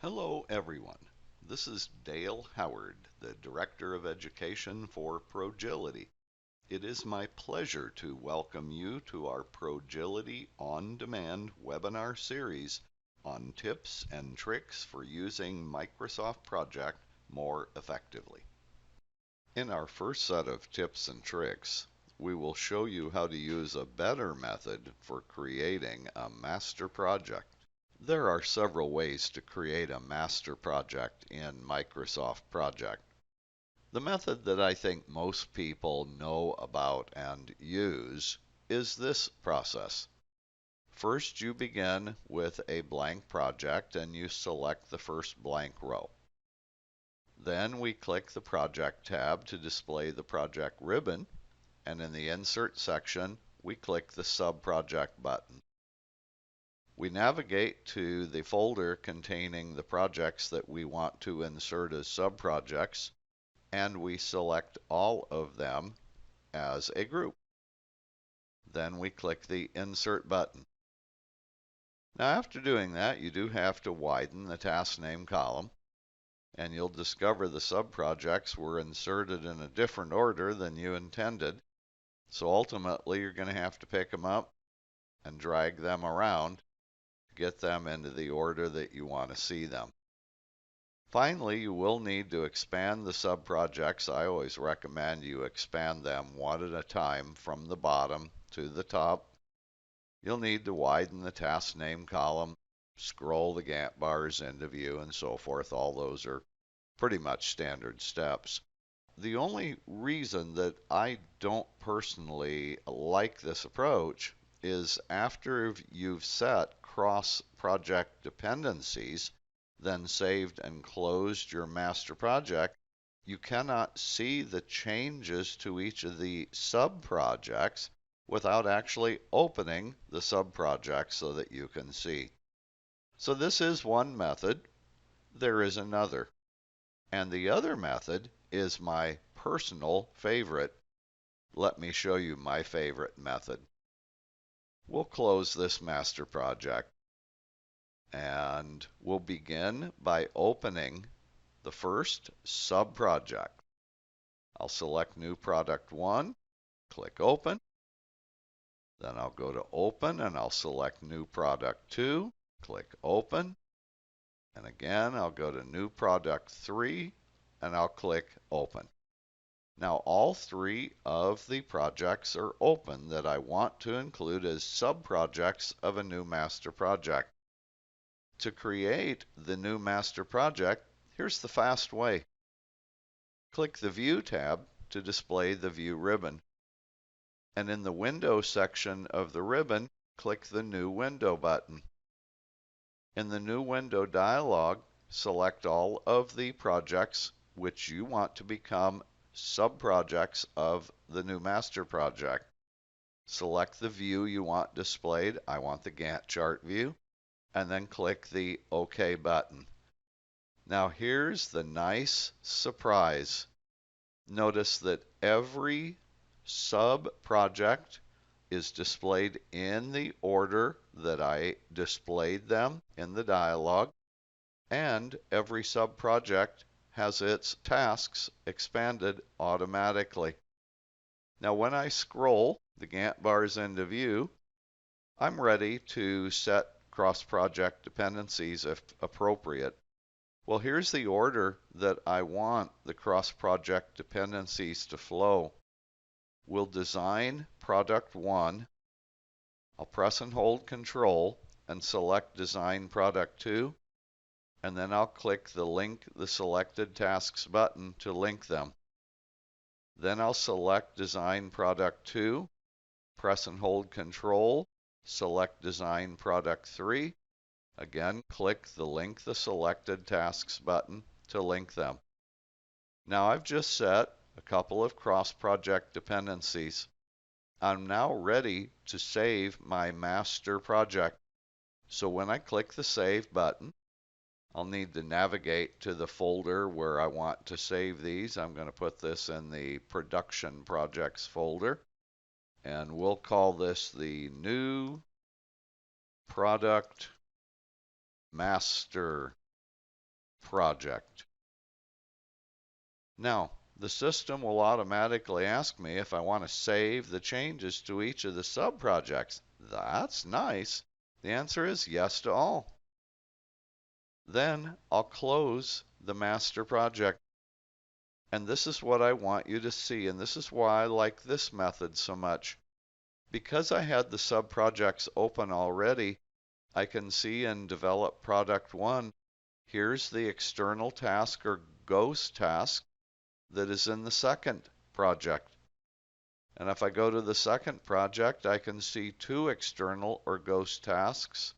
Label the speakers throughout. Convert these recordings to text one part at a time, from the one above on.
Speaker 1: Hello, everyone. This is Dale Howard, the Director of Education for Progility. It is my pleasure to welcome you to our Progility On Demand webinar series on tips and tricks for using Microsoft Project more effectively. In our first set of tips and tricks, we will show you how to use a better method for creating a master project. There are several ways to create a master project in Microsoft Project. The method that I think most people know about and use is this process. First, you begin with a blank project and you select the first blank row. Then we click the Project tab to display the project ribbon, and in the Insert section, we click the Sub-Project button. We navigate to the folder containing the projects that we want to insert as subprojects, and we select all of them as a group. Then we click the Insert button. Now, after doing that, you do have to widen the task name column, and you'll discover the subprojects were inserted in a different order than you intended. So ultimately, you're going to have to pick them up and drag them around, get them into the order that you want to see them. Finally, you will need to expand the subprojects. I always recommend you expand them one at a time from the bottom to the top. You'll need to widen the task name column, scroll the Gantt bars into view, and so forth. All those are pretty much standard steps. The only reason that I don't personally like this approach is after you've set cross-project dependencies, then saved and closed your master project, you cannot see the changes to each of the sub-projects without actually opening the sub-project so that you can see. So this is one method. There is another. And the other method is my personal favorite. Let me show you my favorite method. We'll close this master project, and we'll begin by opening the first sub-project. I'll select New Product 1, click Open. Then I'll go to Open, and I'll select New Product 2, click Open. And again, I'll go to New Product 3, and I'll click Open. Now, all three of the projects are open that I want to include as sub-projects of a new master project. To create the new master project, here's the fast way. Click the View tab to display the View ribbon. And in the Window section of the ribbon, click the New Window button. In the New Window dialog, select all of the projects which you want to become sub-projects of the new master project. Select the view you want displayed. I want the Gantt chart view, and then click the OK button. Now here's the nice surprise. Notice that every sub-project is displayed in the order that I displayed them in the dialog, and every sub-project has its tasks expanded automatically. Now, when I scroll the Gantt bars into view, I'm ready to set cross-project dependencies if appropriate. Well, here's the order that I want the cross-project dependencies to flow. We'll design Product 1. I'll press and hold Control and select Design Product 2. And then I'll click the Link the Selected Tasks button to link them. Then I'll select Design Product 2, press and hold Control, select Design Product 3. Again, click the Link the Selected Tasks button to link them. Now I've just set a couple of cross-project dependencies. I'm now ready to save my master project. So when I click the Save button, I'll need to navigate to the folder where I want to save these. I'm going to put this in the Production Projects folder, and we'll call this the New Product Master project. Now, the system will automatically ask me if I want to save the changes to each of the sub-projects. That's nice. The answer is yes to all. Then I'll close the master project. And this is what I want you to see, and this is why I like this method so much. Because I had the sub-projects open already, I can see in Develop Product 1, here's the external task or ghost task that is in the second project. And if I go to the second project, I can see two external or ghost tasks,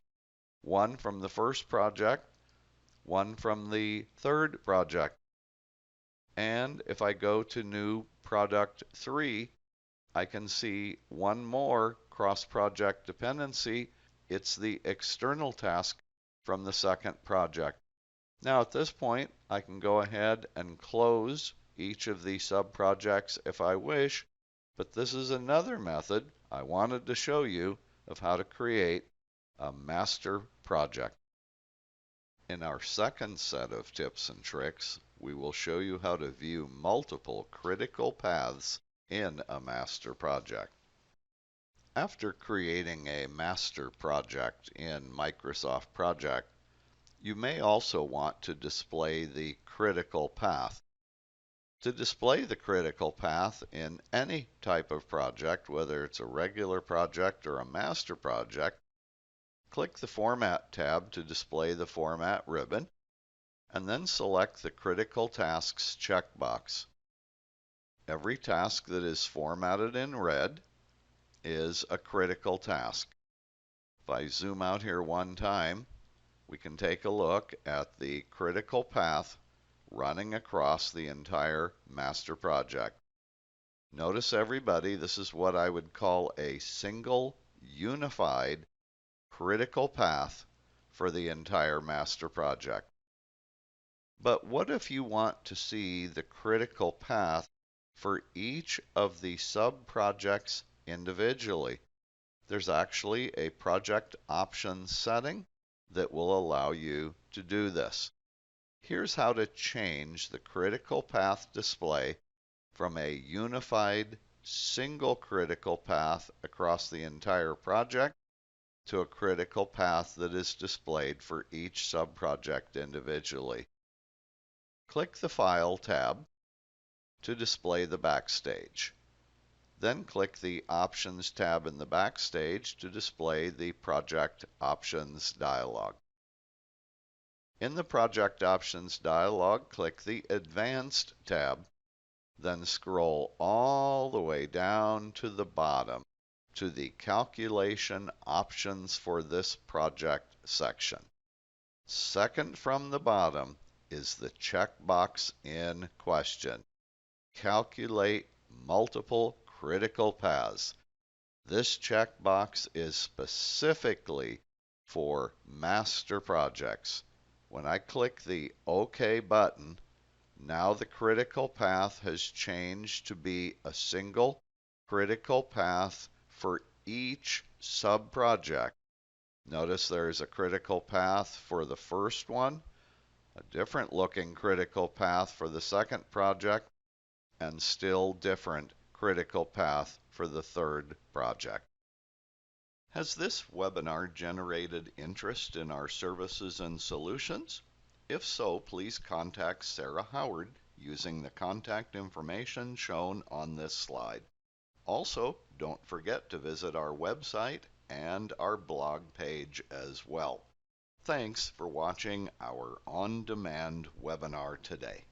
Speaker 1: one from the first project, one from the third project. And if I go to New Product 3, I can see one more cross-project dependency. It's the external task from the second project. Now at this point, I can go ahead and close each of the sub-projects if I wish, but this is another method I wanted to show you of how to create a master project. In our second set of tips and tricks, we will show you how to view multiple critical paths in a master project. After creating a master project in Microsoft Project, you may also want to display the critical path. To display the critical path in any type of project, whether it's a regular project or a master project, click the Format tab to display the Format ribbon, and then select the Critical Tasks checkbox. Every task that is formatted in red is a critical task. If I zoom out here one time, we can take a look at the critical path running across the entire master project. Notice everybody, this is what I would call a single unified critical path for the entire master project. But what if you want to see the critical path for each of the sub-projects individually? There's actually a project options setting that will allow you to do this. Here's how to change the critical path display from a unified single critical path across the entire project to a critical path that is displayed for each sub-project individually. Click the File tab to display the Backstage. Then click the Options tab in the Backstage to display the Project Options dialog. In the Project Options dialog, click the Advanced tab, then scroll all the way down to the bottom to the Calculation Options for this project section. Second from the bottom is the checkbox in question. Calculate multiple critical paths. This checkbox is specifically for master projects. When I click the OK button, now the critical path has changed to be a single critical path for each sub-project. Notice there's a critical path for the first one, a different looking critical path for the second project, and still different critical path for the third project. Has this webinar generated interest in our services and solutions? If so, please contact Sarah Howard using the contact information shown on this slide. Also, don't forget to visit our website and our blog page as well. Thanks for watching our on-demand webinar today.